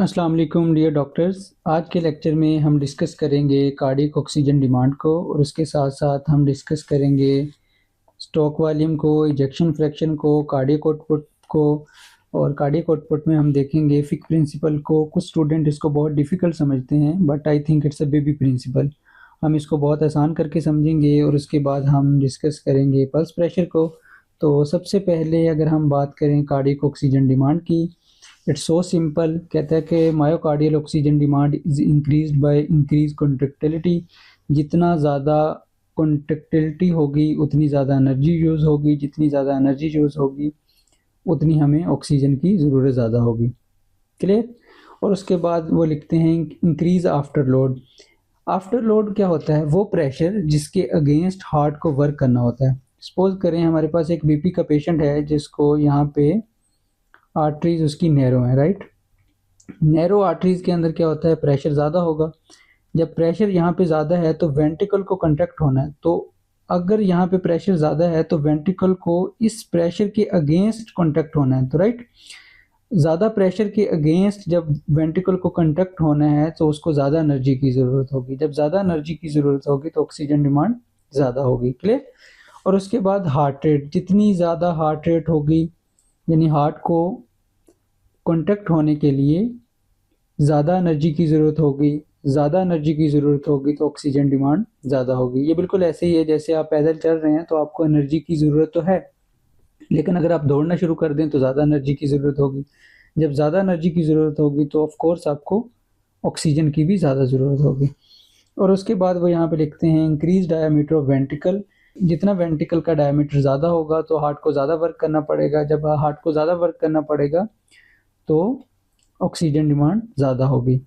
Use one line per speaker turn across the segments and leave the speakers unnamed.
अस्सलाम वालेकुम dear doctors. आज के लेक्चर में हम डिस्कस करेंगे कार्डियक ऑक्सीजन डिमांड को और उसके साथ-साथ हम डिस्कस करेंगे स्ट्रोक वॉल्यूम को, इजेक्शन फ्रैक्शन को, कार्डियक आउटपुट को और कार्डियक आउटपुट में हम देखेंगे फिक प्रिंसिपल को। कुछ स्टूडेंट इसको बहुत डिफ़िकल्ट समझते हैं but I think it's a baby principle. हम इसको बहुत आसान करके समझेंगे और उसके बाद हम डिस्कस करेंगे पल्स प्रेशर को। तो सबसे पहले अगर हम बात करें कार्डियक ऑक्सीजन डिमांड की, इट्स सो सिंपल। कहता है कि myocardial oxygen demand is increased by increase contractility. जितना ज़्यादा कॉन्ट्रैक्टिलिटी होगी उतनी ज़्यादा एनर्जी यूज़ होगी, जितनी ज़्यादा एनर्जी यूज़ होगी उतनी हमें ऑक्सीजन की ज़रूरत ज़्यादा होगी। क्लियर? और उसके बाद वो लिखते हैं increase after load. After load क्या होता है? वो प्रेशर जिसके अगेंस्ट हार्ट को वर्क करना होता है। सपोज करें हमारे पास एक बीपी का पेशेंट है जिसको यहाँ पे आर्टरीज उसकी नैरो है, राइट। नैरो आर्टरीज के अंदर क्या होता है? प्रेशर ज़्यादा होगा। जब प्रेशर यहाँ पे ज़्यादा है तो वेंट्रिकल को कंट्रैक्ट होना है। तो अगर यहाँ पे प्रेशर ज़्यादा है तो वेंट्रिकल को इस प्रेशर के अगेंस्ट कंट्रैक्ट होना है, तो राइट। ज़्यादा प्रेशर के अगेंस्ट जब वेंट्रिकल को कंट्रैक्ट होना है तो उसको ज़्यादा एनर्जी की ज़रूरत होगी। जब ज़्यादा एनर्जी की ज़रूरत होगी तो ऑक्सीजन डिमांड ज़्यादा होगी। क्लियर? और उसके बाद हार्ट रेट। जितनी ज़्यादा हार्ट रेट होगी यानी हार्ट को कॉन्ट्रैक्ट होने के लिए ज़्यादा एनर्जी की ज़रूरत होगी। ज़्यादा एनर्जी की ज़रूरत होगी तो ऑक्सीजन डिमांड ज़्यादा होगी। ये बिल्कुल ऐसे ही है जैसे आप पैदल चल रहे हैं तो आपको एनर्जी की ज़रूरत तो है, लेकिन अगर आप दौड़ना शुरू कर दें तो ज़्यादा एनर्जी की ज़रूरत होगी। जब ज़्यादा एनर्जी की ज़रूरत होगी तो ऑफ कोर्स आपको ऑक्सीजन की भी ज़्यादा ज़रूरत होगी। और उसके बाद वो यहाँ पे लिखते हैं इंक्रीज डायामीटर ऑफ वेंट्रिकल। जितना वेंट्रिकल का डायामीटर ज़्यादा होगा तो हार्ट को ज़्यादा वर्क करना पड़ेगा। जब हार्ट को ज़्यादा वर्क करना पड़ेगा तो ऑक्सीजन डिमांड ज़्यादा होगी।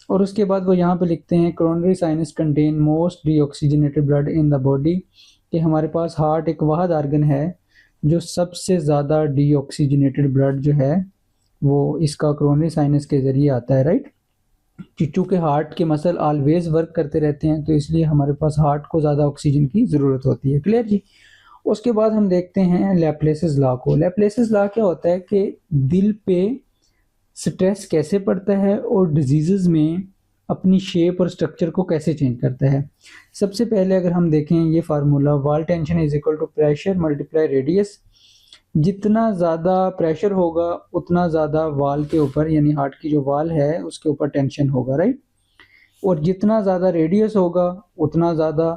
और उसके बाद वो यहाँ पे लिखते हैं coronary sinus contain most deoxygenated blood in the body, कि हमारे पास हार्ट एक वाहद आर्गन है जो सबसे ज़्यादा डीऑक्सीजनेटेड ब्लड जो है वो इसका कोरोनरी साइनस के ज़रिए आता है, राइट। चूँकि हार्ट के मसल ऑलवेज वर्क करते रहते हैं तो इसलिए हमारे पास हार्ट को ज़्यादा ऑक्सीजन की ज़रूरत होती है। क्लियर जी? उसके बाद हम देखते हैं लैप्लेसिस लॉ को। लैप्लेसिस लॉ क्या होता है कि दिल पे स्ट्रेस कैसे पड़ता है और डिजीज़ में अपनी शेप और स्ट्रक्चर को कैसे चेंज करता है। सबसे पहले अगर हम देखें ये formula, wall tension is equal to pressure multiply radius. जितना ज़्यादा प्रेशर होगा उतना ज़्यादा वॉल के ऊपर यानी हार्ट की जो वॉल है उसके ऊपर टेंशन होगा, राइट। और जितना ज़्यादा रेडियस होगा उतना ज़्यादा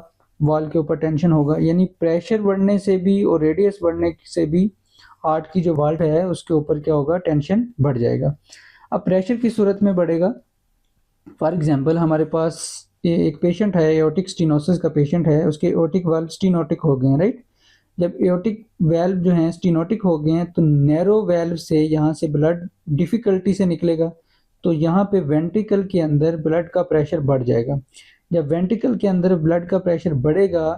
वॉल के ऊपर टेंशन होगा। यानी प्रेशर बढ़ने से भी और रेडियस बढ़ने से भी हार्ट की जो वॉल है उसके ऊपर क्या होगा? टेंशन बढ़ जाएगा। अब प्रेशर की सूरत में बढ़ेगा। फॉर एग्जांपल हमारे पास ये एक पेशेंट है, एओर्टिक स्टेनोसिस का पेशेंट है, उसके एओर्टिक वाल्व स्टेनोटिक हो गए हैं, राइट। जब एओर्टिक वाल्व जो हैं स्टेनोटिक हो गए हैं तो नैरो वाल्व से यहाँ से ब्लड डिफिकल्टी से निकलेगा, तो यहाँ पे वेंट्रिकल के अंदर ब्लड का प्रेशर बढ़ जाएगा। जब वेंट्रिकल के अंदर ब्लड का प्रेशर बढ़ेगा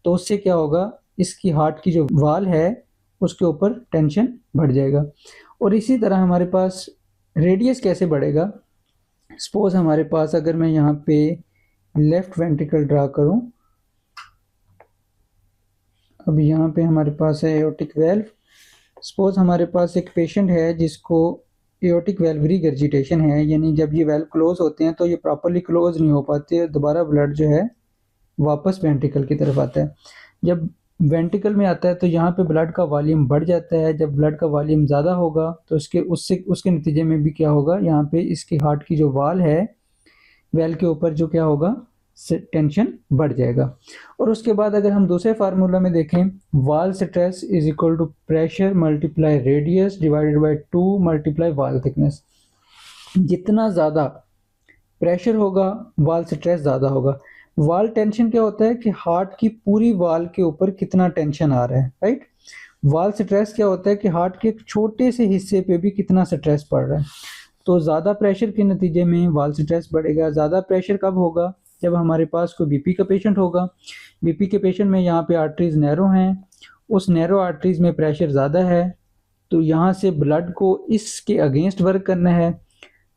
तो उससे क्या होगा? इसकी हार्ट की जो वाल है उसके ऊपर टेंशन बढ़ जाएगा। और इसी तरह हमारे पास रेडियस कैसे बढ़ेगा? सपोज हमारे पास अगर मैं यहाँ पे लेफ्ट वेंट्रिकल ड्रा करूँ, अब यहाँ पे हमारे पास है एओर्टिक वाल्व। सपोज हमारे पास एक पेशेंट है जिसको एओर्टिक वाल्व रिगर्जिटेशन है, यानी जब ये वाल्व क्लोज होते हैं तो ये प्रॉपरली क्लोज नहीं हो पाते, दोबारा ब्लड जो है वापस वेंट्रिकल की तरफ आता है। जब वेंट्रिकल में आता है तो यहाँ पे ब्लड का वॉल्यूम बढ़ जाता है। जब ब्लड का वॉल्यूम ज़्यादा होगा तो उसके नतीजे में भी क्या होगा? यहाँ पे इसकी हार्ट की जो वाल है, वेल के ऊपर जो क्या होगा? टेंशन बढ़ जाएगा। और उसके बाद अगर हम दूसरे फार्मूला में देखें, wall stress is equal to pressure multiply radius divided by 2 multiply wall thickness. जितना ज़्यादा प्रेशर होगा वाल स्ट्रेस ज़्यादा होगा। वाल टेंशन क्या होता है कि हार्ट की पूरी वाल के ऊपर कितना टेंशन आ रहा है, राइट। वाल स्ट्रेस क्या होता है कि हार्ट के एक छोटे से हिस्से पे भी कितना स्ट्रेस पड़ रहा है। तो ज़्यादा प्रेशर के नतीजे में वाल स्ट्रेस बढ़ेगा। ज़्यादा प्रेशर कब होगा? जब हमारे पास कोई बीपी का पेशेंट होगा। बीपी के पेशेंट में यहाँ पे आर्टरीज नैरो हैं, उस नैरो आर्टरीज में प्रेशर ज़्यादा है तो यहाँ से ब्लड को इसके अगेंस्ट वर्क करना है,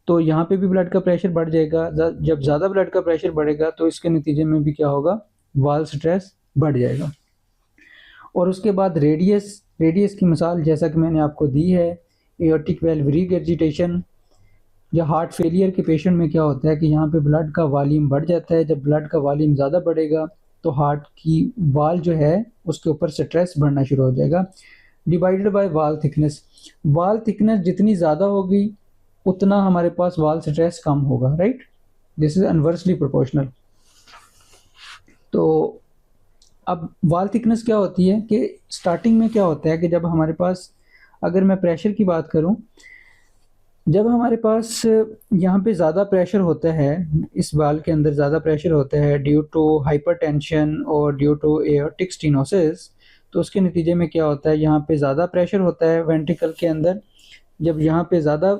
तो यहाँ पे भी ब्लड का प्रेशर बढ़ जाएगा। जब ज़्यादा ब्लड का प्रेशर बढ़ेगा तो इसके नतीजे में भी क्या होगा? वाल स्ट्रेस बढ़ जाएगा। और उसके बाद रेडियस की मिसाल जैसा कि मैंने आपको दी है, एओर्टिक वाल्व रिगर्जिटेशन। या हार्ट फेलियर के पेशेंट में क्या होता है कि यहाँ पे ब्लड का वॉल्यूम बढ़ जाता है। जब ब्लड का वॉल्यूम ज़्यादा बढ़ेगा तो हार्ट की वाल जो है उसके ऊपर स्ट्रेस बढ़ना शुरू हो जाएगा। डिवाइडेड बाय वाल थिकनेस जितनी ज़्यादा होगी उतना हमारे पास वाल स्ट्रेस कम होगा, right. This is inversely proportional. तो अब वाल थिकनेस क्या होती है कि स्टार्टिंग में क्या होता है कि जब हमारे पास, अगर मैं प्रेशर की बात करूं, जब हमारे पास यहाँ पे ज़्यादा प्रेशर होता है, इस वाल के अंदर ज़्यादा प्रेशर होता है ड्यू टू हाइपरटेंशन और ड्यू टू एओर्टिक स्टेनोसिस, तो उसके नतीजे में क्या होता है, यहाँ पे ज़्यादा प्रेशर होता है वेंट्रिकल के अंदर। जब यहाँ पे ज़्यादा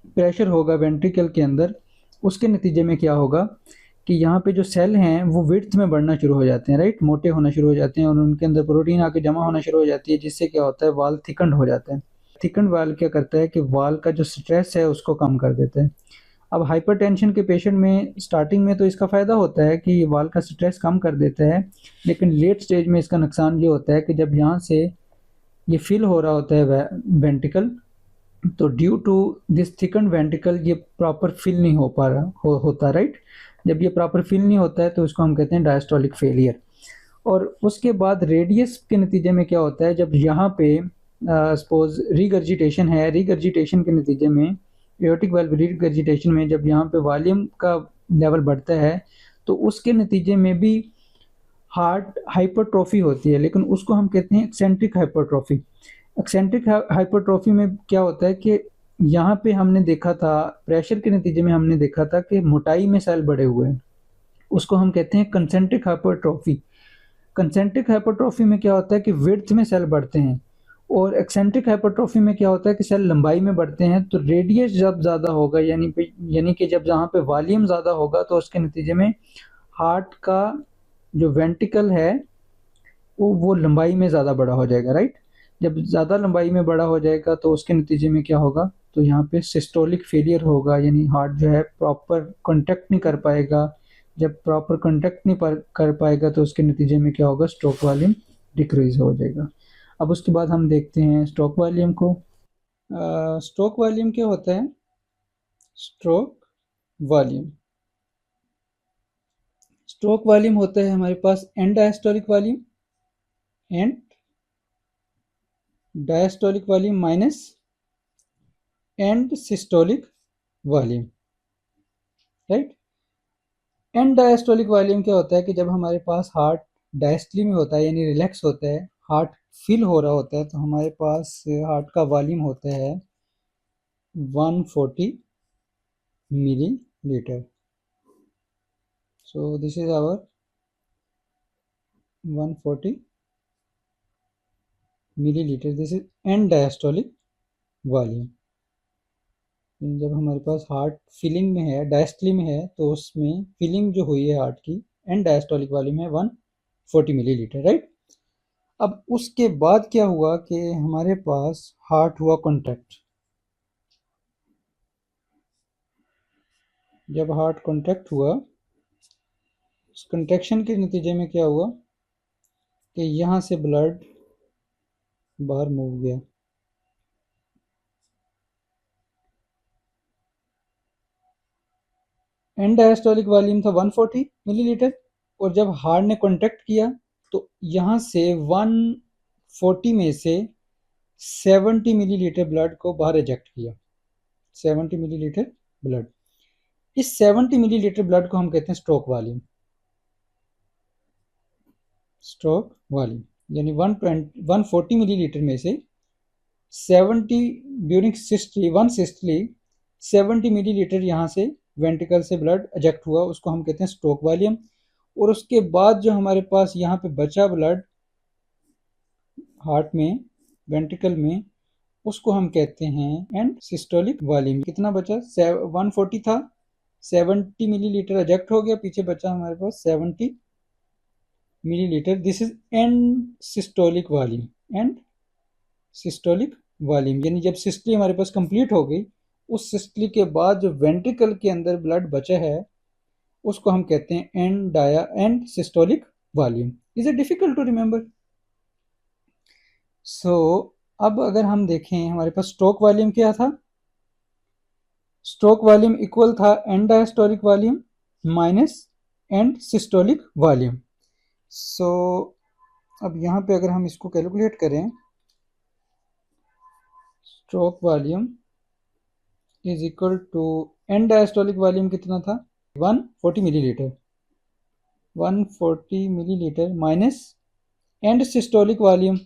प्रेशर होगा वेंट्रिकल के अंदर, उसके नतीजे में क्या होगा कि यहाँ पे जो सेल हैं वो विड्थ में बढ़ना शुरू हो जाते हैं, राइट, मोटे होना शुरू हो जाते हैं और उनके अंदर प्रोटीन आके जमा होना शुरू हो जाती है, जिससे क्या होता है, वाल थिकंड हो जाता है। थिकंड वाल क्या करता है कि वाल का जो स्ट्रेस है उसको कम कर देता है। अब हाइपरटेंशन के पेशेंट में स्टार्टिंग में तो इसका फ़ायदा होता है कि ये वाल का स्ट्रेस कम कर देता है, लेकिन लेट स्टेज में इसका नुकसान ये होता है कि जब यहाँ से ये फिल हो रहा होता है वेंट्रिकल, तो due to this thicken ventricle ये प्रॉपर फिल नहीं हो पा रहा होता, राइट। जब ये प्रॉपर फिल नहीं होता है तो इसको हम कहते हैं डायस्टोलिक फेलियर। और उसके बाद रेडियस के नतीजे में क्या होता है, जब यहाँ पे सपोज रिगर्जिटेशन है, रिगर्जिटेशन के नतीजे में एओर्टिक वाल्व रिगर्जिटेशन में जब यहाँ पे वॉल्यूम का लेवल बढ़ता है तो उसके नतीजे में भी हार्ट हाइपरट्रॉफी होती है, लेकिन उसको हम कहते हैं एक्सेंट्रिक हाइपरट्रॉफी। एक्सेंट्रिक हाइपरट्रॉफी में क्या होता है कि यहाँ पे हमने देखा था, प्रेशर के नतीजे में हमने देखा था कि मोटाई में सेल बढ़े हुए हैं, उसको हम कहते हैं कंसेंट्रिक हाइपरट्रॉफी। कंसेंट्रिक हाइपरट्रॉफी में क्या होता है कि विड्थ में सेल बढ़ते हैं, और एक्सेंट्रिक हाइपरट्रॉफी में क्या होता है कि सेल लंबाई में बढ़ते हैं। तो रेडियस जब ज़्यादा होगा, यानी कि जब जहाँ पे वॉल्यूम ज़्यादा होगा तो उसके नतीजे में हार्ट का जो वेंट्रिकल है वो लंबाई में ज़्यादा बड़ा हो जाएगा, राइट। जब ज़्यादा लंबाई में बड़ा हो जाएगा तो उसके नतीजे में क्या होगा, तो यहाँ पे सिस्टोलिक फेलियर होगा, यानी हार्ट जो है प्रॉपर कांटेक्ट नहीं कर पाएगा। जब प्रॉपर कांटेक्ट नहीं कर पाएगा तो उसके नतीजे में क्या होगा, स्ट्रोक वॉल्यूम डिक्रीज हो जाएगा। अब उसके बाद हम देखते हैं स्ट्रोक वॉल्यूम को। स्ट्रोक वॉल्यूम क्या होता है, स्ट्रोक वॉल्यूम, स्ट्रोक वॉल्यूम होता है हमारे पास end diastolic volume end diastolic volume minus end systolic volume, right. End diastolic volume क्या होता है कि जब हमारे पास हार्ट डायस्टली में होता है यानी रिलैक्स होता है, हार्ट फिल हो रहा होता है, तो हमारे पास हार्ट का वॉल्यूम होता है 140 millilitre. So this is our 140 millilitre, this is end diastolic volume. जब हमारे पास हार्ट फिलिंग में है, डायस्टली में है, तो उसमें फिलिंग जो हुई है हार्ट की, एंड डायस्टोलिक वॉल्यूम है 140 मिलीलीटर, राइट। अब उसके बाद क्या हुआ कि हमारे पास हार्ट हुआ कॉन्ट्रैक्ट। जब हार्ट कॉन्ट्रैक्ट हुआ, उस कंट्रैक्शन के नतीजे में क्या हुआ कि यहाँ से ब्लड बाहर मूव गया। एंड डायस्टोलिक वॉल्यूम था 140 मिलीलीटर, और जब हार्ट ने कॉन्ट्रैक्ट किया तो यहाँ से 140 में से 70 मिलीलीटर ब्लड को बाहर इजेक्ट किया। 70 मिलीलीटर ब्लड, इस 70 मिलीलीटर ब्लड को हम कहते हैं स्ट्रोक वॉल्यूम। स्ट्रोक वॉल्यूम यानी 140 मिलीलीटर में से 70 ड्यूरिंग सिस्टली, 70 मिलीलीटर यहाँ से वेंट्रिकल से ब्लड इजेक्ट हुआ, उसको हम कहते हैं स्ट्रोक वॉल्यूम। और उसके बाद जो हमारे पास यहाँ पे बचा ब्लड हार्ट में, वेंट्रिकल में, उसको हम कहते हैं एंड सिस्टोलिक वॉल्यूम। कितना बचा, 140 था, 70 मिलीलीटर इजेक्ट हो गया, पीछे बचा हमारे पास 70 millilitre, this is and systolic volume. End systolic volume यानी जब सिस्टली हमारे पास कंप्लीट हो गई, उस सिस्टली के बाद जो वेंट्रिकल के अंदर ब्लड बचा है उसको हम कहते हैं end systolic volume. Is it difficult to remember? So अब अगर हम देखें हमारे पास स्ट्रोक वॉल्यूम क्या था, स्ट्रोक वॉल्यूम इक्वल था end diastolic volume minus end systolic volume. So अब यहाँ पे अगर हम इसको कैलकुलेट करें, stroke volume is equal to end diastolic volume कितना था 140 millilitre, 140 millilitre minus end systolic volume,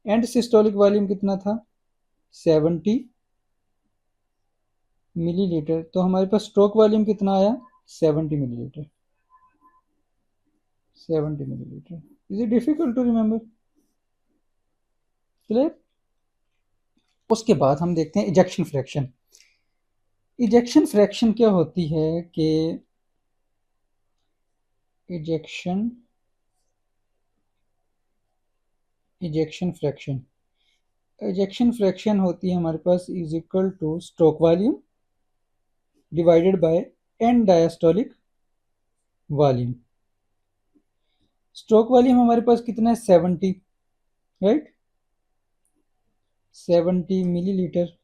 end systolic volume कितना था 70 मिलीलीटर। तो हमारे पास स्ट्रोक वॉल्यूम कितना आया 70 millilitre, 70 millilitre. Is it difficult to remember? Clear? उसके बाद हम देखते हैं इजेक्शन फ्रैक्शन। इजेक्शन फ्रैक्शन क्या होती है कि इजेक्शन फ्रैक्शन, इजेक्शन फ्रैक्शन होती है हमारे पास is equal to stroke volume divided by end diastolic volume. Stroke volume हमारे पास कितना है 70, राइट, 70 मिलीलीटर,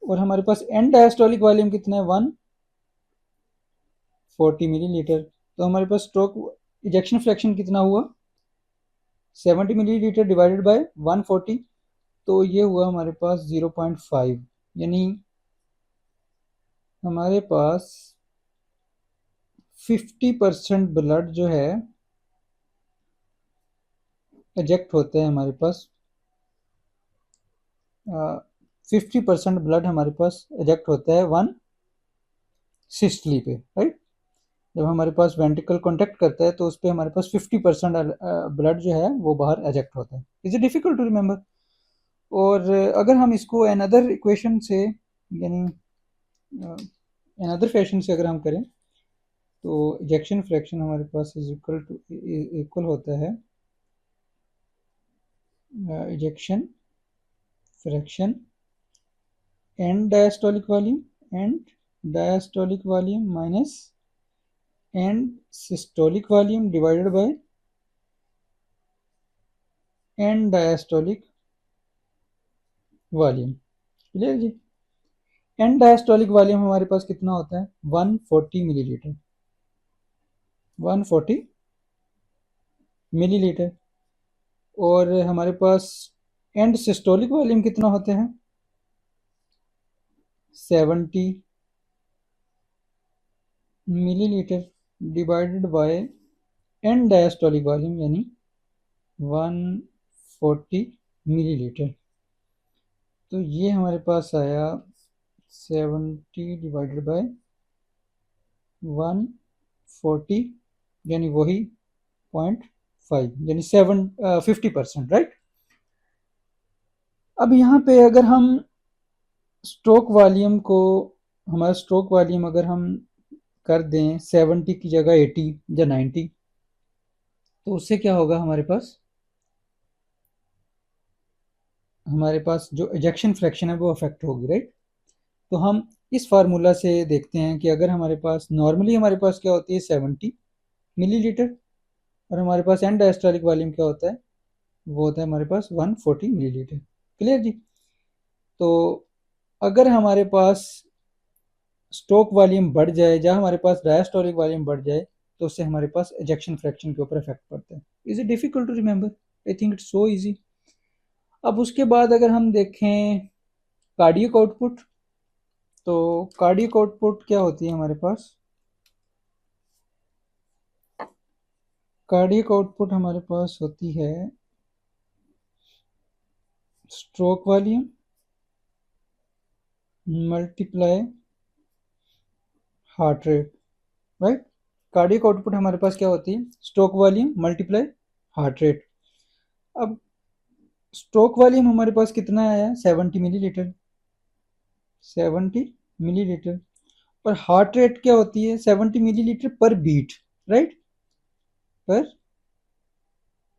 और हमारे पास एंड डायस्टोलिक वॉल्यूम कितना है 140 मिलीलीटर। तो हमारे पास स्ट्रोक इजेक्शन फ्रैक्शन कितना हुआ 70 मिलीलीटर डिवाइडेड बाय 140, तो ये हुआ हमारे पास 0.5, यानी हमारे पास 50% ब्लड जो है एजेक्ट होते हैं हमारे पास, 50% ब्लड हमारे पास एजेक्ट होता है वन सिस्टली पे, राइट। जब हमारे पास वेंट्रिकल कॉन्टेक्ट करता है तो उस पर हमारे पास 50% ब्लड जो है वो बाहर एजेक्ट होता है। Is it difficult to remember? और अगर हम इसको अनदर इक्वेशन से, यानी अनदर फैशन से अगर हम करें, तो इजेक्शन फ्रैक्शन हमारे पास इज इक्वल होता है ejection fraction end diastolic volume minus end systolic volume divided by end diastolic volume. Clear जी? एंड डायस्टोलिक वॉल्यूम हमारे पास कितना होता है 140 मिलीलीटर, 140 मिलीलीटर, और हमारे पास एंड सिस्टोलिक वॉल्यूम कितना होते हैं 70 millilitre divided by end diastolic volume यानी 140 मिलीलीटर। तो ये हमारे पास आया 70 डिवाइडेड बाय 140, यानी वही 0.5, यानी 50%, राइट। अब यहाँ पे अगर हम स्ट्रोक वॉल्यूम को, हमारा स्ट्रोक वॉल्यूम अगर हम कर दें 70 की जगह 80 या 90, तो उससे क्या होगा हमारे पास जो इजेक्शन फ्रैक्शन है वो अफेक्ट होगी, राइट। तो हम इस फार्मूला से देखते हैं कि अगर हमारे पास नॉर्मली हमारे पास क्या होती है 70 मिलीलीटर, और हमारे पास एंड डायस्टोलिक वॉल्यूम क्या होता है, वो होता है हमारे पास 140 मिलीलीटर। क्लियर जी? तो अगर हमारे पास स्ट्रोक वॉल्यूम बढ़ जाए या हमारे पास डायस्टोलिक वॉल्यूम बढ़ जाए, तो उससे हमारे पास इजेक्शन फ्रैक्शन के ऊपर इफेक्ट पड़ता है। Is it difficult to remember? I think it's so easy. अब उसके बाद अगर हम देखें कार्डियक आउटपुट, तो कार्डियक आउटपुट क्या होती है हमारे पास, कार्डियक आउटपुट हमारे पास होती है stroke volume multiply heart rate, right. Cardiac output हमारे पास क्या होती है stroke volume multiply heart rate. अब स्ट्रोक वॉल्यूम हमारे पास कितना आया 70 मिलीलीटर, 70 मिलीलीटर, और हार्ट रेट क्या होती है 70 मिलीलीटर पर बीट, राइट, पर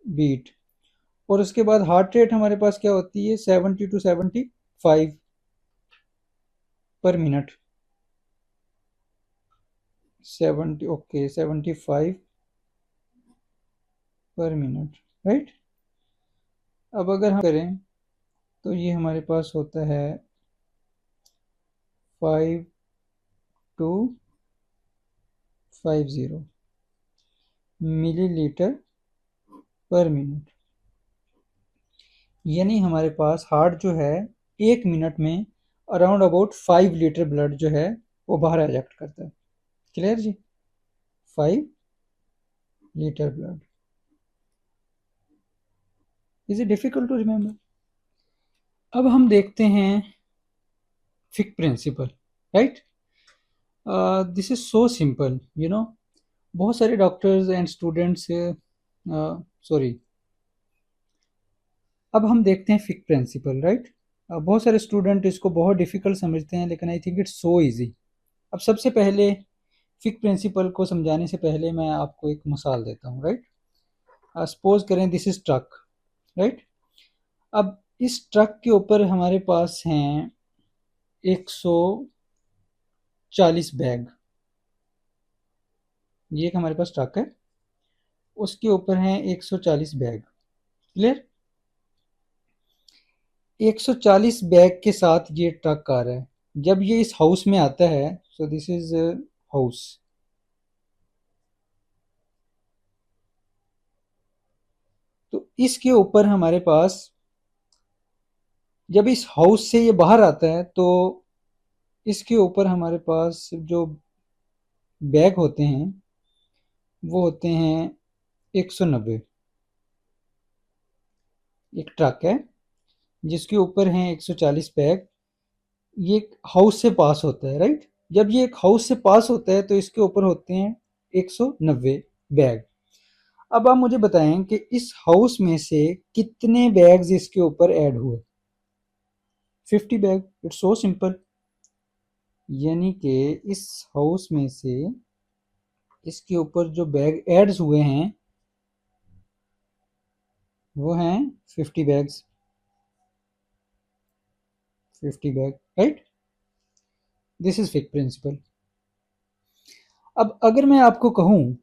बीट। और उसके बाद हार्ट रेट हमारे पास क्या होती है 70 to 75 पर मिनट, 70, ओके, 75 पर मिनट, राइट। अब अगर हम करें तो ये हमारे पास होता है 5250 मिलीलीटर पर मिनट। यानी हमारे पास हार्ट जो है 1 मिनट में अराउंड अबाउट 5 लीटर ब्लड जो है वो बाहर एजेक्ट करता है। क्लियर जी? 5 litre blood. Is it difficult to remember? अब हम देखते हैं Fick principle, right? This is so simple, you know. बहुत सारे डॉक्टर्स एंड स्टूडेंट्स, सॉरी, अब हम देखते हैं फिक प्रिंसिपल, राइट? बहुत सारे स्टूडेंट इसको बहुत डिफिकल्ट समझते हैं, लेकिन आई थिंक इट्स सो इजी। अब सबसे पहले फिक प्रिंसिपल को समझाने से पहले मैं आपको एक मिसाल देता हूँ, राइट? सपोज करें दिस इज ट्रक, राइट? अब इस ट्रक के ऊपर हमारे पास हैं 140 बैग। ये एक हमारे पास ट्रक है, उसके ऊपर हैं 140 बैग। क्लियर? 140 बैग के साथ ये ट्रक आ रहा है। जब ये इस हाउस में आता है, सो दिस इज हाउस, तो इसके ऊपर हमारे पास, जब इस हाउस से ये बाहर आता है तो इसके ऊपर हमारे पास जो बैग होते हैं वो होते हैं 190। एक ट्रक है जिसके ऊपर हैं 140 बैग। ये एक हाउस से पास होता है, राइट? जब ये एक हाउस से पास होता है तो इसके ऊपर होते हैं 190 बैग। अब आप मुझे बताएं कि इस हाउस में से कितने बैग्स इसके ऊपर ऐड हुए? 50 बैग। It's so simple. यानी कि इस हाउस में से इसके ऊपर जो बैग एड्स हुए हैं वो हैं 50 bags. 50 bag, right? This is Fick principle. अब अगर मैं आपको कहूं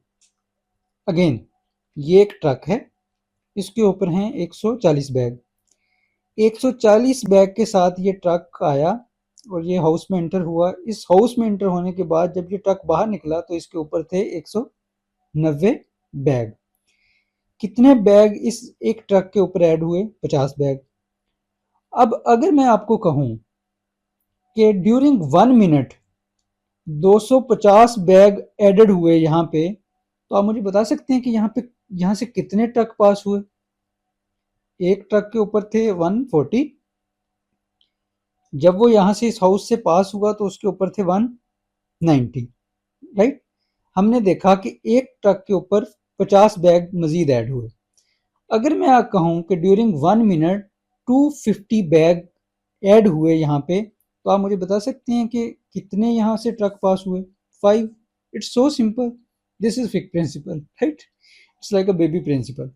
अगेन, ये एक ट्रक है, इसके ऊपर हैं 140 बैग। 140 बैग के साथ ये ट्रक आया और ये हाउस में एंटर हुआ। इस हाउस में एंटर होने के बाद जब ये ट्रक बाहर निकला तो इसके ऊपर थे 190 बैग। कितने बैग इस एक ट्रक के ऊपर ऐड हुए? 50 बैग। अब अगर मैं आपको कहूं कि ड्यूरिंग 1 मिनट 250 बैग एडेड हुए यहाँ पे, तो आप मुझे बता सकते हैं कि यहाँ से कितने ट्रक पास हुए? एक ट्रक के ऊपर थे 140, जब वो यहाँ से इस हाउस से पास हुआ तो उसके ऊपर थे 190, राइट? हमने देखा कि एक ट्रक के ऊपर 50 बैग मजीद ऐड हुए। अगर मैं आप कहूँ कि ड्यूरिंग 1 मिनट 250 बैग ऐड हुए यहाँ पे, तो आप मुझे बता सकते हैं कि कितने यहाँ से ट्रक पास हुए? 5। It's so simple. This is Fick principle, right? It's like a baby principle.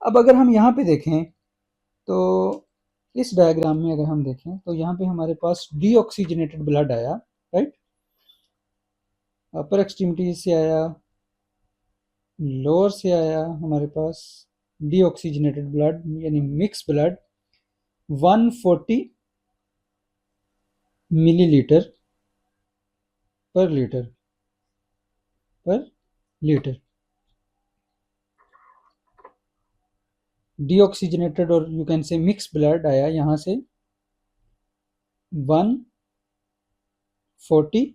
अब अगर हम यहाँ पे देखें तो इस डायग्राम में अगर हम देखें तो यहाँ पे हमारे पास डीऑक्सीजनेटेड ब्लड आया, राइट? अपर एक्सट्रीमिटी से आया, लोअर से आया हमारे पास डीऑक्सीजनेटेड ब्लड यानी mix blood 140 millilitre per litre. Deoxygenated और you can say mix blood आया यहाँ से 140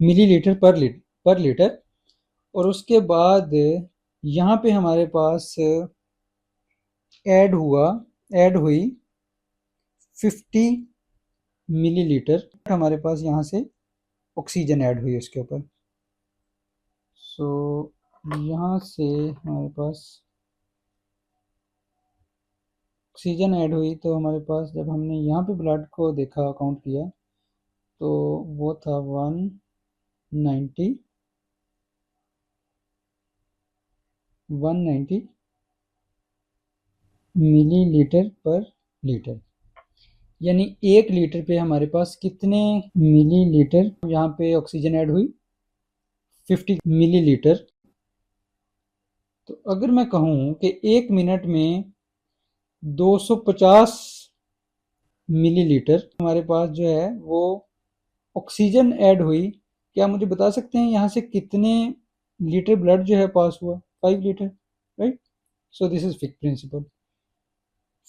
मिलीलीटर पर लीटर। और उसके बाद यहाँ पे हमारे पास ऐड हुई 50 मिलीलीटर। हमारे पास यहाँ से ऑक्सीजन ऐड हुई उसके ऊपर। सो यहाँ से हमारे पास ऑक्सीजन ऐड हुई, तो हमारे पास जब हमने यहाँ पे ब्लड को देखा, काउंट किया, तो वो था 190 मिलीलीटर पर लीटर। यानी 1 लीटर पे हमारे पास कितने मिलीलीटर यहाँ पे ऑक्सीजन ऐड हुई? 50 मिलीलीटर। तो अगर मैं कहूँ कि 1 मिनट में 250 मिलीलीटर हमारे पास जो है वो ऑक्सीजन ऐड हुई, क्या मुझे बता सकते हैं यहाँ से कितने लीटर ब्लड जो है पास हुआ? 5 litre, right? So this is Fick principle.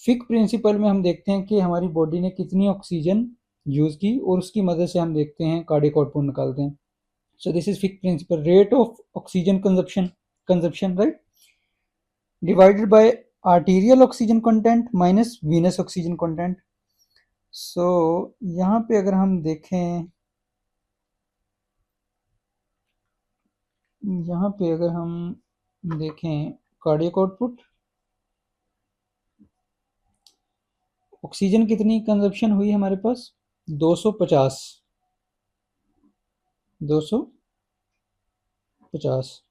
Fick principle में हम देखते हैं कि हमारी बॉडी ने कितनी ऑक्सीजन यूज की और उसकी मदद से हम देखते हैं कार्डियक आउटपुट निकालते हैं। So this is Fick principle, rate of oxygen consumption, right, divided by arterial oxygen content minus venous oxygen content. So यहाँ पे अगर हम देखें, यहाँ पे अगर हम देखें कार्डियक आउटपुट, ऑक्सीजन कितनी कंजप्शन हुई हमारे पास? 250, 250।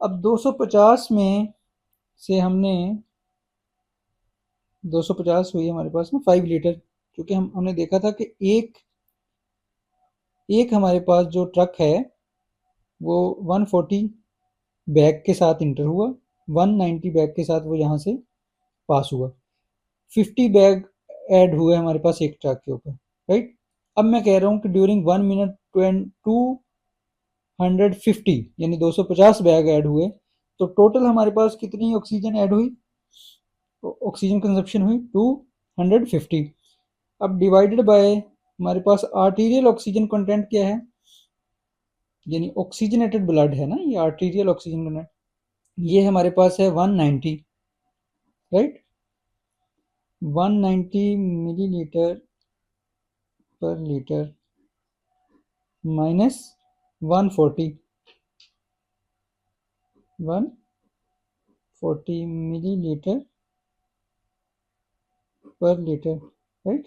अब 250 में से हमने 250 हुई हमारे पास ना 5 लीटर, क्योंकि हमने देखा था कि एक हमारे पास जो ट्रक है वो 140 बैग के साथ इंटर हुआ, 190 बैग के साथ वो यहाँ से पास हुआ, 50 बैग ऐड हुए हमारे पास एक ट्रक के ऊपर, राइट। अब मैं कह रहा हूँ कि ड्यूरिंग 1 मिनट 250 यानी 250 बैग ऐड हुए, तो टोटल हमारे पास कितनी ऑक्सीजन ऐड हुई, ऑक्सीजन कंजप्शन हुई 250। अब डिवाइडेड बाय हमारे पास आर्टीरियल ऑक्सीजन कंटेंट क्या है, यानी ऑक्सीजनेटेड ब्लड है ना, ये आर्टीरियल ऑक्सीजन कंटेंट, ये हमारे पास है 190, right, 190 millilitre per litre minus 140 millilitre per litre, right.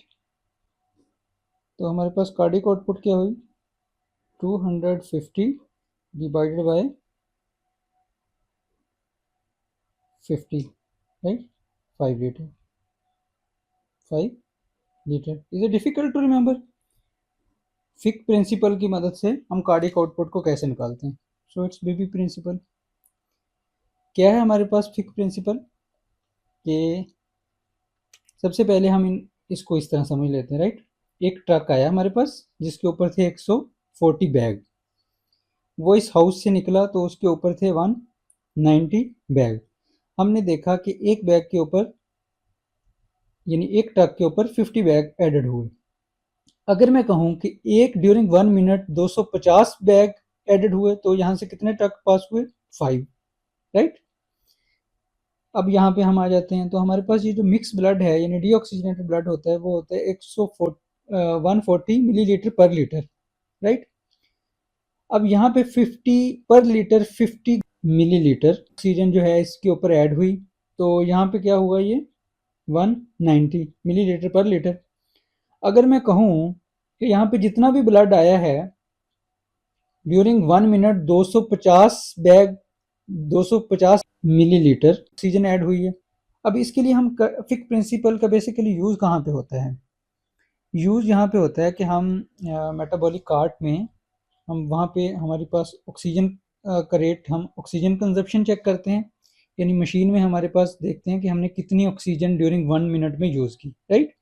तो हमारे पास कार्डियक आउटपुट क्या हुई, 250 divided by 50, right, 5 litre, 5 litre. Is it difficult to remember? Fick principle की मदद से हम कार्डियक आउटपुट को कैसे निकालते हैं? So it's baby principle. क्या है हमारे पास फिक प्रिंसिपल? कि सबसे पहले हम इसको इस तरह समझ लेते हैं, राइट। एक ट्रक आया हमारे पास जिसके ऊपर थे 140 बैग, वो इस हाउस से निकला तो उसके ऊपर थे 190 बैग। हमने देखा कि एक बैग के ऊपर, यानी एक ट्रक के ऊपर 50 बैग एडेड हुए। अगर मैं कहूं कि एक ड्यूरिंग 1 मिनट 250 बैग एडेड हुए, तो यहां से कितने ट्रक पास हुए? 5, राइट। अब यहाँ पे हम आ जाते हैं, तो हमारे पास ये जो मिक्स ब्लड है यानी डीऑक्सीजनेटेड ब्लड होता है, वो होता है 140 मिलीलीटर पर लीटर, राइट। अब यहाँ पे 50 पर लीटर 50 मिलीलीटर ऑक्सीजन जो है इसके ऊपर ऐड हुई, तो यहाँ पे क्या हुआ, ये 190 मिलीलीटर पर लीटर। अगर मैं कहूँ कि यहाँ पे जितना भी ब्लड आया है during 1 minute 250 bag 250 millilitre oxygen add हुई है। अब इसके लिए हम फिक प्रिंसिपल का बेसिकली यूज़ कहाँ पे होता है? यूज़ यहाँ पे होता है कि हम मेटाबॉलिक कार्ट में हम वहाँ पे हमारे पास ऑक्सीजन का रेट, हम ऑक्सीजन कंजप्शन चेक करते हैं, यानी मशीन में हमारे पास देखते हैं कि हमने कितनी ऑक्सीजन ड्यूरिंग 1 मिनट में यूज़ की, राइट।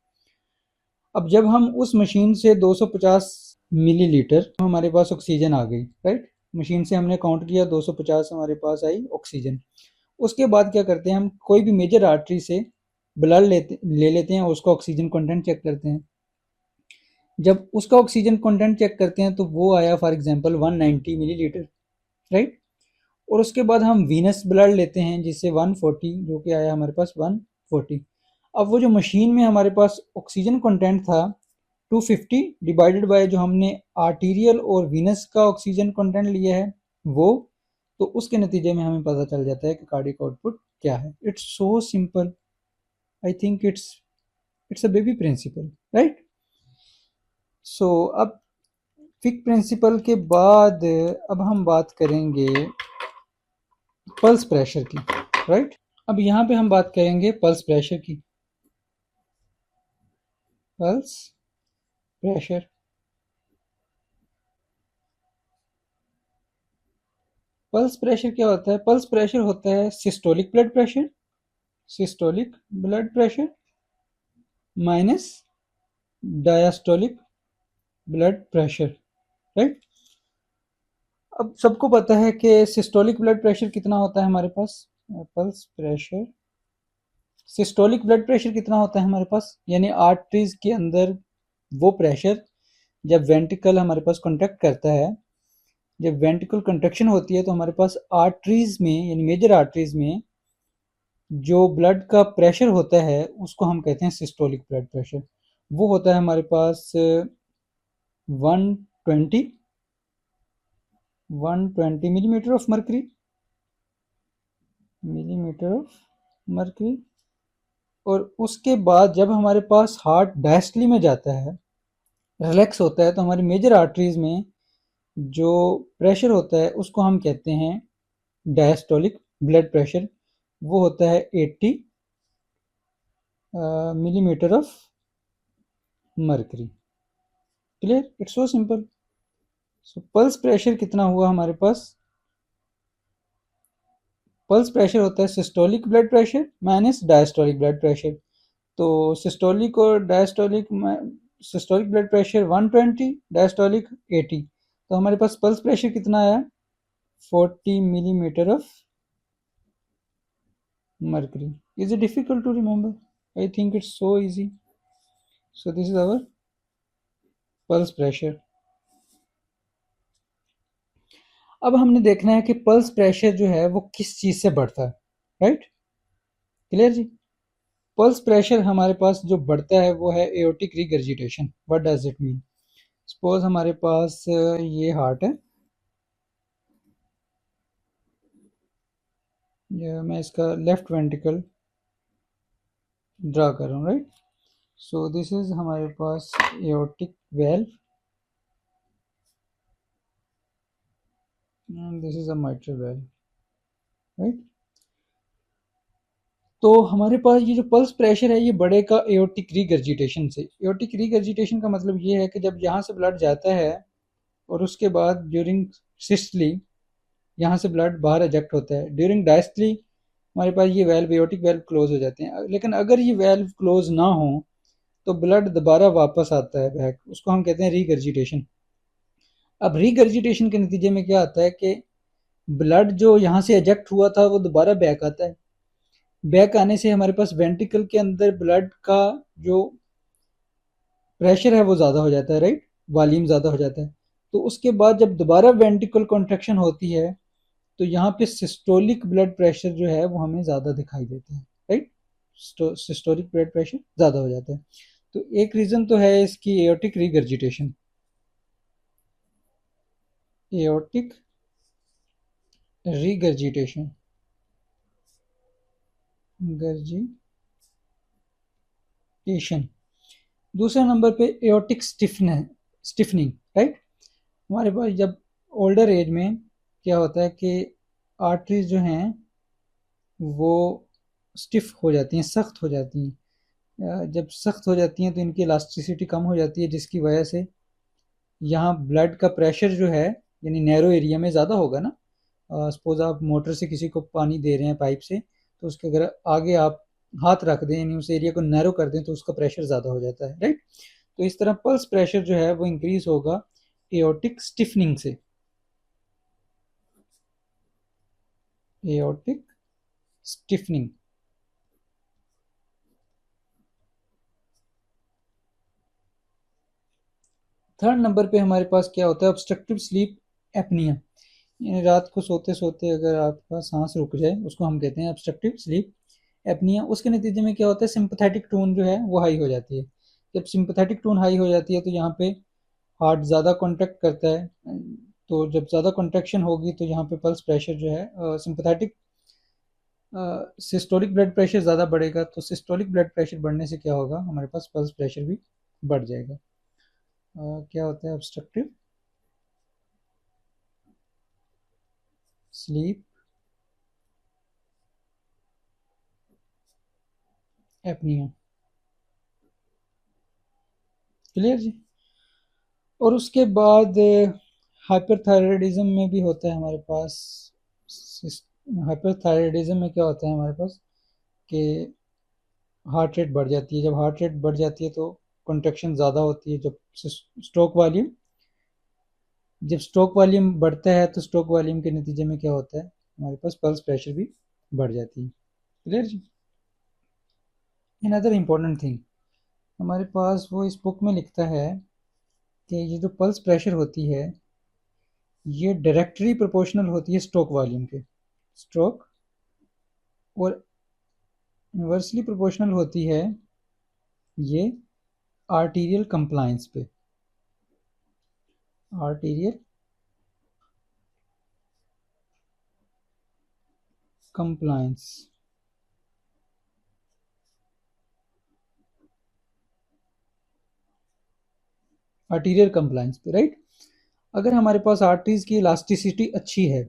अब जब हम उस मशीन से 250 मिलीलीटर हमारे पास ऑक्सीजन आ गई, राइट, मशीन से हमने काउंट किया 250 हमारे पास आई ऑक्सीजन। उसके बाद क्या करते हैं, हम कोई भी मेजर आर्टरी से ब्लड ले लेते हैं, उसका ऑक्सीजन कंटेंट चेक करते हैं। जब उसका ऑक्सीजन कंटेंट चेक करते हैं तो वो आया फॉर एग्जांपल 190 मिलीलीटर, राइट। और उसके बाद हम वीनस ब्लड लेते हैं जिससे 140, जो कि आया हमारे पास 140। अब वो जो मशीन में हमारे पास ऑक्सीजन कंटेंट था 250 डिवाइडेड बाय जो हमने आर्टीरियल और वीनस का ऑक्सीजन कंटेंट लिया है वो, तो उसके नतीजे में हमें पता चल जाता है कि कार्डियक आउटपुट क्या है। It's so simple, I think it's a baby principle, right. So अब फिक प्रिंसिपल के बाद अब हम बात करेंगे पल्स प्रेशर की, राइट। अब यहाँ पे हम बात करेंगे पल्स प्रेशर की। पल्स प्रेशर, पल्स प्रेशर क्या होता है? पल्स प्रेशर होता है systolic blood pressure, systolic blood pressure minus diastolic blood pressure, right. अब सबको पता है कि सिस्टोलिक ब्लड प्रेशर कितना होता है हमारे पास, pulse pressure, systolic blood pressure कितना होता है हमारे पास, यानी आर्टरीज के अंदर वो प्रेशर जब वेंट्रिकल हमारे पास कॉन्ट्रैक्ट करता है, जब वेंट्रिकल कंट्रक्शन होती है तो हमारे पास आर्टरीज में यानी मेजर आर्टरीज में जो ब्लड का प्रेशर होता है उसको हम कहते हैं सिस्टोलिक ब्लड प्रेशर। वो होता है हमारे पास 120 millimetre of mercury, millimetre of mercury. और उसके बाद जब हमारे पास हार्ट डायस्टली में जाता है, रिलैक्स होता है, तो हमारी मेजर आर्टरीज में जो प्रेशर होता है उसको हम कहते हैं डायस्टोलिक ब्लड प्रेशर। वो होता है 80 millimetre of mercury. Clear, it's so simple. So pulse pressure कितना हुआ हमारे पास, पल्स प्रेशर होता है systolic blood pressure minus diastolic blood pressure. तो सिस्टोलिक और diastolic, systolic blood pressure 120, diastolic 80, तो हमारे पास पल्स प्रेशर कितना आया, 40 millimetre of mercury. Is it difficult to remember? I think it's so easy. So this is our pulse pressure. अब हमने देखना है कि पल्स प्रेशर जो है वो किस चीज से बढ़ता है, राइट। क्लियर जी। पल्स प्रेशर हमारे पास जो बढ़ता है वो है aortic regurgitation. What does it mean, suppose हमारे पास ये हार्ट है, ये मैं इसका लेफ्ट वेंट्रिकल ड्रा कर रहा हूँ, राइट। सो दिस इज हमारे पास aortic valve and this is a mitral valve, right. तो हमारे पास ये जो पल्स प्रेशर है ये बढ़ेगा एओर्टिक रिगर्जिटेशन से। एओर्टिक रिगर्जिटेशन का मतलब ये है कि जब यहाँ से ब्लड जाता है और उसके बाद ड्यूरिंग सिस्टली यहाँ से ब्लड बाहर एजेक्ट होता है, ड्यूरिंग डायस्टली हमारे पास ये वेल्व एओर्टिक वेल्व क्लोज हो जाते हैं। लेकिन अगर ये वेल्व क्लोज ना हो तो ब्लड दोबारा वापस आता है बैक, उसको हम कहते हैं रिगर्जिटेशन। अब रिगर्जिटेशन के नतीजे में क्या आता है कि ब्लड जो यहाँ से एजेक्ट हुआ था वो दोबारा बैक आता है। बैक आने से हमारे पास वेंट्रिकल के अंदर ब्लड का जो प्रेशर है वो ज़्यादा हो जाता है, राइट, वॉल्यूम ज़्यादा हो जाता है। तो उसके बाद जब दोबारा वेंट्रिकल कॉन्ट्रैक्शन होती है तो यहाँ पे सिस्टोलिक ब्लड प्रेशर जो है वो हमें ज़्यादा दिखाई देता है, राइट। सिस्टोलिक ब्लड प्रेशर ज़्यादा हो जाता है। तो एक रीज़न तो है इसकी एओर्टिक रिगर्जिटेशन, एओर्टिक रिगर्जिटेशन, गर्जिटेशन। दूसरे नंबर पे एओर्टिक स्टिफनिंग, राइट। हमारे पास जब ओल्डर एज में क्या होता है कि आर्टरीज जो हैं वो स्टिफ हो जाती हैं, सख्त हो जाती हैं। जब सख्त हो जाती हैं तो इनकी इलास्टिसिटी कम हो जाती है, जिसकी वजह से यहाँ ब्लड का प्रेशर जो है यानी नैरो एरिया में ज़्यादा होगा ना। सपोज आप मोटर से किसी को पानी दे रहे हैं पाइप से, तो उसके अगर आगे आप हाथ रख दें यानी उस एरिया को नैरो कर दें तो उसका प्रेशर ज़्यादा हो जाता है, राइट। तो इस तरह पल्स प्रेशर जो है वो इंक्रीज होगा एओर्टिक स्टिफनिंग से, एओर्टिक स्टिफनिंग। थर्ड नंबर पे हमारे पास क्या होता है, ऑब्स्ट्रक्टिव स्लीप एपनिया, यानी रात को सोते सोते अगर आपका सांस रुक जाए उसको हम कहते हैं ऑब्स्ट्रक्टिव स्लीप एपनिया। उसके नतीजे में क्या होता है, सिंपैथेटिक टोन जो है वो हाई हो जाती है। जब सिंपैथेटिक टोन हाई हो जाती है तो यहाँ पे हार्ट ज़्यादा कॉन्ट्रैक्ट करता है, तो जब ज़्यादा कॉन्ट्रैक्शन होगी तो यहाँ पे पल्स प्रेशर जो है सिंपैथेटिक सिस्टोलिक ब्लड प्रेशर ज़्यादा बढ़ेगा। तो सिस्टोलिक ब्लड प्रेशर बढ़ने से क्या होगा, हमारे पास पल्स प्रेशर भी बढ़ जाएगा। क्या होता है ऑब्स्ट्रक्टिव स्लीप एपनिया। क्लियर जी। और उसके बाद हाइपरथायराइडिज्म में भी होता है हमारे पास। हाइपरथायराइडिज्म में क्या होता है हमारे पास कि हार्ट रेट बढ़ जाती है। जब हार्ट रेट बढ़ जाती है तो कॉन्ट्रैक्शन ज़्यादा होती है। जब स्ट्रोक वॉल्यूम बढ़ता है तो स्ट्रोक वॉल्यूम के नतीजे में क्या होता है, हमारे पास पल्स प्रेशर भी बढ़ जाती है। क्लियर जी। अनदर इम्पोर्टेंट थिंग, हमारे पास वो इस बुक में लिखता है कि ये जो पल्स प्रेशर होती है ये डायरेक्टली प्रोपोर्शनल होती है स्ट्रोक वॉल्यूम के, स्ट्रोक, और इन्वर्सली प्रोपोर्शनल होती है ये आर्टीरियल कंप्लायंस पे, आर्टीरियल कंप्लायंस, आर्टीरियल कंप्लायंस पे, राइट। अगर हमारे पास आर्टरीज की इलास्टिसिटी अच्छी है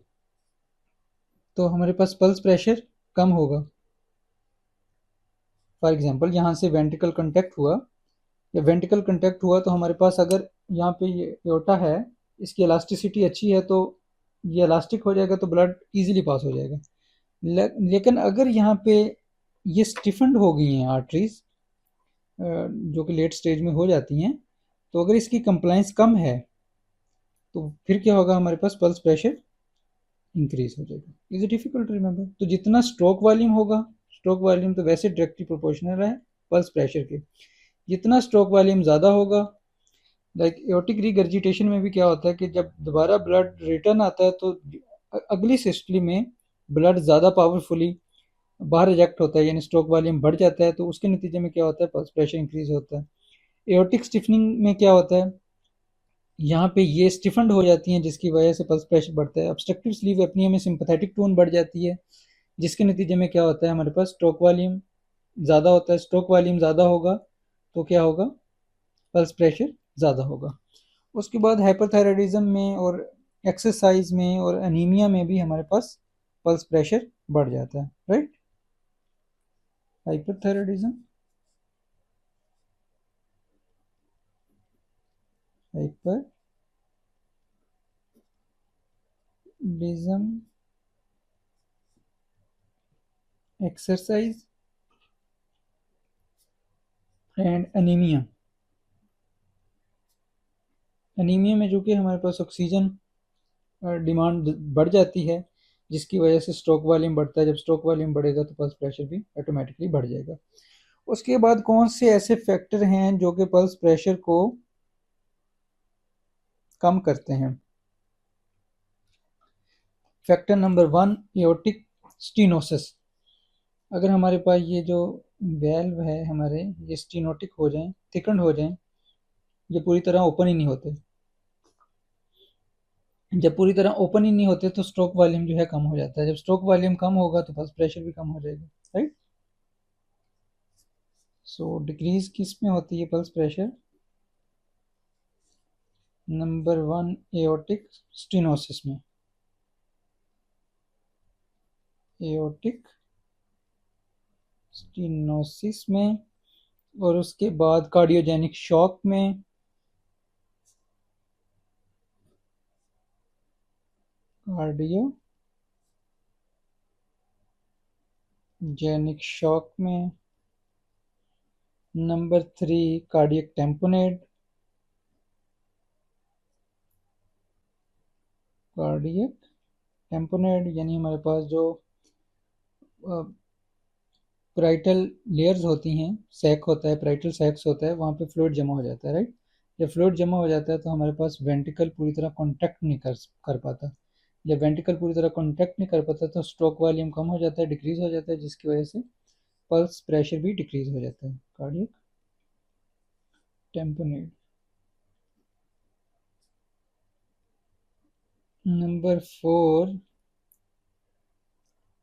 तो हमारे पास पल्स प्रेशर कम होगा। फॉर एग्जांपल यहाँ से वेंट्रिकल कांटेक्ट हुआ, या वेंट्रिकल कांटेक्ट हुआ तो हमारे पास अगर यहाँ पे ये एओर्टा है, इसकी इलास्टिसिटी अच्छी है तो ये इलास्टिक हो जाएगा तो ब्लड इजीली पास हो जाएगा। लेकिन अगर यहाँ पे ये स्टिफन्ड हो गई हैं आर्टरीज, जो कि लेट स्टेज में हो जाती हैं, तो अगर इसकी कंप्लायंस कम है तो फिर क्या होगा, हमारे पास पल्स प्रेशर इंक्रीज हो जाएगा। Is it difficult to remember? तो जितना स्ट्रोक वॉल्यूम होगा, स्ट्रोक वॉल्यूम तो वैसे डायरेक्टली प्रोपोर्शनल है पल्स प्रेशर के, जितना स्ट्रोक वॉल्यूम ज़्यादा होगा, लाइक एओर्टिक रिगर्जिटेशन में भी क्या होता है कि जब दोबारा ब्लड रिटर्न आता है तो अगली सिस्टली में ब्लड ज़्यादा पावरफुली बाहर रिजेक्ट होता है, यानी स्ट्रोक वॉल्यूम बढ़ जाता है, तो उसके नतीजे में क्या होता है, पल्स प्रेशर इंक्रीज होता है। एओर्टिक स्टिफनिंग में क्या होता है, यहाँ पे ये स्टिफन्ड हो जाती हैं जिसकी वजह से पल्स प्रेशर बढ़ता है। ऑब्स्ट्रक्टिव स्लीप एपनिया में सिंपैथेटिक टोन बढ़ जाती है, जिसके नतीजे में क्या होता है, हमारे पास स्ट्रोक वॉल्यूम ज़्यादा होता है। स्ट्रोक वॉल्यूम ज़्यादा होगा तो क्या होगा, पल्स प्रेशर ज़्यादा होगा। उसके बाद हाइपरथायराइडिज्म में और एक्सरसाइज में और एनीमिया में भी हमारे पास पल्स प्रेशर बढ़ जाता है, right. Hyperthyroidism, hyperthyroidism, exercise and anaemia. Anaemia में जो कि हमारे पास ऑक्सीजन डिमांड बढ़ जाती है, जिसकी वजह से स्ट्रोक वॉल्यूम बढ़ता है। जब स्ट्रोक वॉल्यूम बढ़ेगा तो पल्स प्रेशर भी ऑटोमेटिकली बढ़ जाएगा। उसके बाद कौन से ऐसे फैक्टर हैं जो कि पल्स प्रेशर को कम करते हैं? Factor number 1, aortic stenosis. अगर हमारे पास ये जो वेल्व है हमारे, ये स्टीनोटिक हो जाएं, थिकंड हो जाएं, ये पूरी तरह ओपन ही नहीं होते, जब पूरी तरह ओपन ही नहीं होते तो स्ट्रोक वॉल्यूम जो है कम हो जाता है। जब स्ट्रोक वॉल्यूम कम होगा तो पल्स प्रेशर भी कम हो जाएगा, राइट। सो डिक्रीज किस में होती है pulse pressure? Number 1, aortic stenosis में, एओर्टिक स्टीनोसिस में। और उसके बाद कार्डियोजेनिक शॉक में, कार्डियोजेनिक शॉक में। Number 3, cardiac tamponade, cardiac tamponade यानी हमारे पास जो पैराइटल लेयर्स होती हैं, सैक होता है, पैराइटल सैक्स होता है, वहाँ पे फ्लूइड जमा हो जाता है, राइट। जब फ्लूइड जमा हो जाता है तो हमारे पास वेंट्रिकल पूरी तरह कॉन्टैक्ट नहीं कर पाता। जब वेंट्रिकल पूरी तरह कॉन्टैक्ट नहीं कर पाता तो स्ट्रोक वॉल्यूम कम हो जाता है, डिक्रीज हो जाता है, जिसकी वजह से पल्स प्रेशर भी डिक्रीज हो जाता है। Cardiac tamponade. Number 4,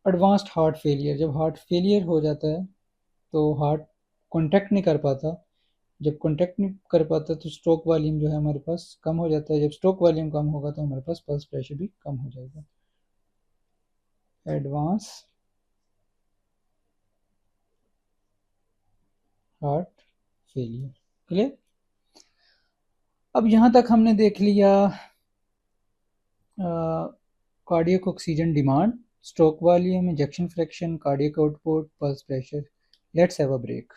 advanced heart failure. जब हार्ट फेलियर हो जाता है तो हार्ट कॉन्टैक्ट नहीं कर पाता, जब कॉन्टैक्ट नहीं कर पाता तो स्ट्रोक वॉल्यूम जो है हमारे पास कम हो जाता है। जब स्ट्रोक वॉल्यूम कम होगा तो हमारे पास पल्स प्रेशर भी कम हो जाएगा। Advance heart failure, clear. अब यहाँ तक हमने देख लिया cardiac oxygen demand, stroke volume, injection fraction, cardiac output, pulse pressure. Let's have a break.